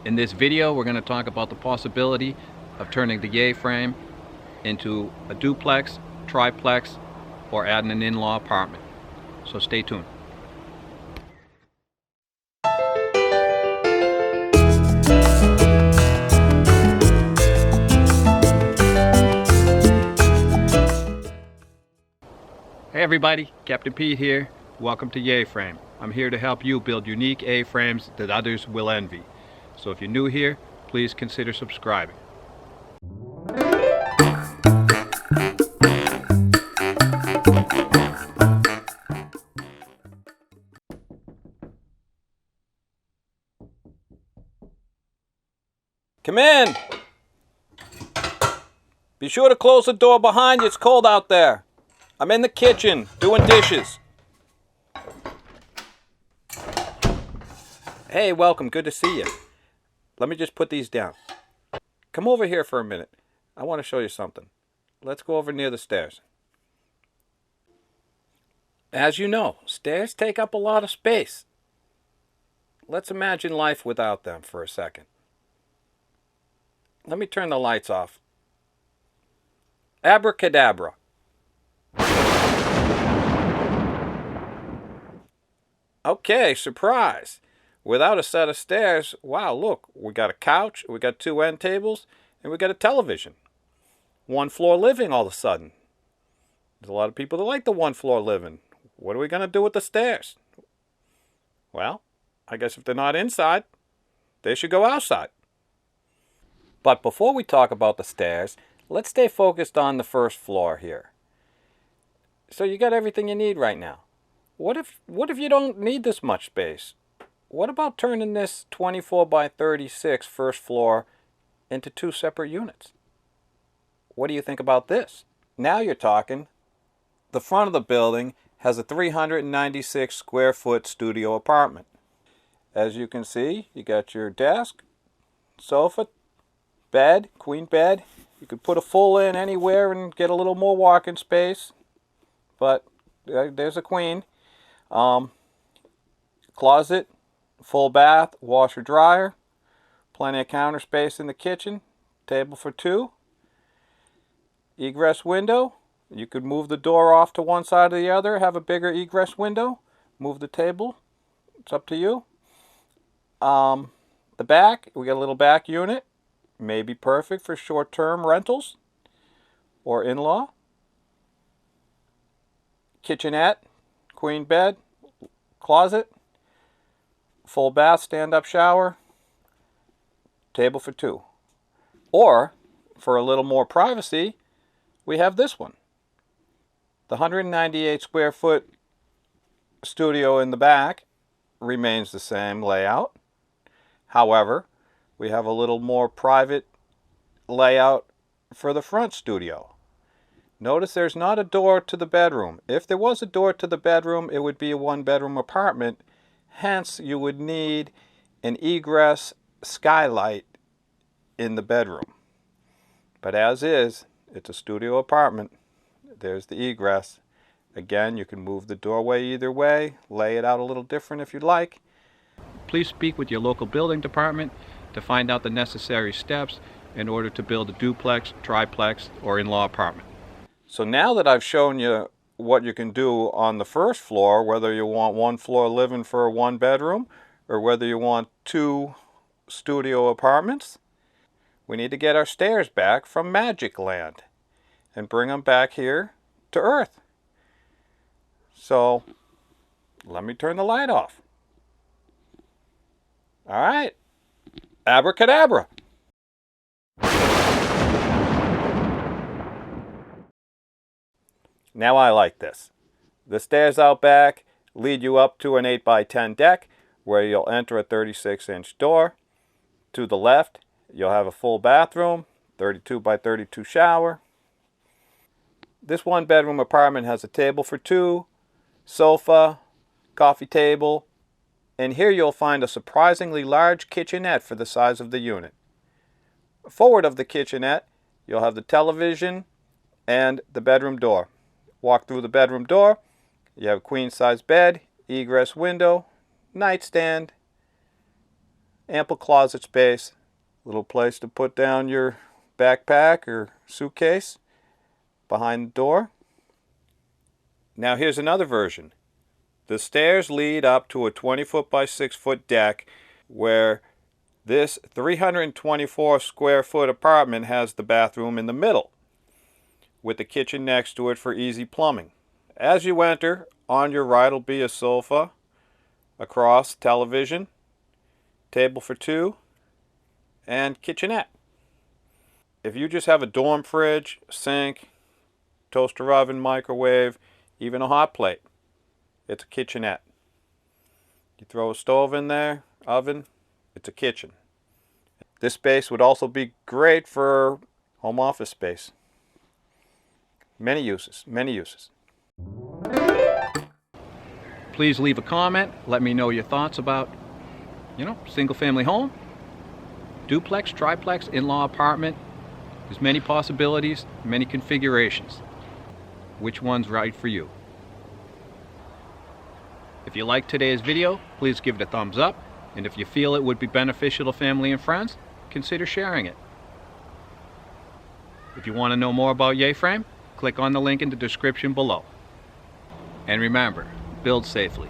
In this video, we're going to talk about the possibility of turning the YEA-FRAME into a duplex, triplex, or adding an in-law apartment. So stay tuned. Hey everybody, Captain Pete here. Welcome to YEA-FRAME. I'm here to help you build unique A-frames that others will envy. So if you're new here, please consider subscribing. Come in! Be sure to close the door behind you, it's cold out there. I'm in the kitchen, doing dishes. Hey, welcome, good to see you. Let me just put these down. Come over here for a minute. I want to show you something. Let's go over near the stairs. As you know, stairs take up a lot of space. Let's imagine life without them for a second. Let me turn the lights off. Abracadabra. Okay, surprise. Without a set of stairs, wow, look, we got a couch, we got two end tables, and we got a television. One floor living all of a sudden. There's a lot of people that like the one floor living. What are we going to do with the stairs? Well, I guess if they're not inside, they should go outside. But before we talk about the stairs, let's stay focused on the first floor here. So you got everything you need right now. What if you don't need this much space? What about turning this 24 by 36 first floor into two separate units? What do you think about this? Now you're talking. The front of the building has a 396 square foot studio apartment. As you can see, you got your desk, sofa, bed, queen bed. You could put a full in anywhere and get a little more walking space. But there's a queen. Closet, full bath, washer dryer, plenty of counter space in the kitchen, table for two, egress window. You could move the door off to one side or the other, have a bigger egress window, move the table. It's up to you. The back, we got a little back unit. May be perfect for short-term rentals or in-law. Kitchenette, queen bed, closet, full bath, stand-up shower, table for two. Or, for a little more privacy, we have this one. The 198 square foot studio in the back remains the same layout. However, we have a little more private layout for the front studio. Notice there's not a door to the bedroom. If there was a door to the bedroom, it would be a one-bedroom apartment. Hence, you would need an egress skylight in the bedroom. But as is, it's a studio apartment. There's the egress. Again, you can move the doorway either way, lay it out a little different if you'd like. Please speak with your local building department to find out the necessary steps in order to build a duplex, triplex, or in-law apartment. So now that I've shown you what you can do on the first floor, whether you want one floor living for a one bedroom or whether you want two studio apartments, we need to get our stairs back from Magic Land and bring them back here to Earth. So let me turn the light off. All right, abracadabra. Now I like this. The stairs out back lead you up to an 8 by 10 deck where you'll enter a 36-inch door. To the left, you'll have a full bathroom, 32 by 32 shower. This one-bedroom apartment has a table for two, sofa, coffee table, and here you'll find a surprisingly large kitchenette for the size of the unit. Forward of the kitchenette, you'll have the television and the bedroom door. Walk through the bedroom door, you have a queen-size bed, egress window, nightstand, ample closet space, little place to put down your backpack or suitcase behind the door. Now here's another version. The stairs lead up to a 20-foot by 6-foot deck where this 324 square foot apartment has the bathroom in the middle with the kitchen next to it for easy plumbing. As you enter, on your right will be a sofa, across television, table for two, and kitchenette. If you just have a dorm fridge, sink, toaster oven, microwave, even a hot plate, it's a kitchenette. You throw a stove in there, oven, it's a kitchen. This space would also be great for home office space. Many uses, many uses. Please leave a comment. Let me know your thoughts about, single family home, duplex, triplex, in-law apartment. There's many possibilities, many configurations. Which one's right for you? If you liked today's video, please give it a thumbs up. And if you feel it would be beneficial to family and friends, consider sharing it. If you want to know more about YEA-FRAME, click on the link in the description below. And remember, build safely.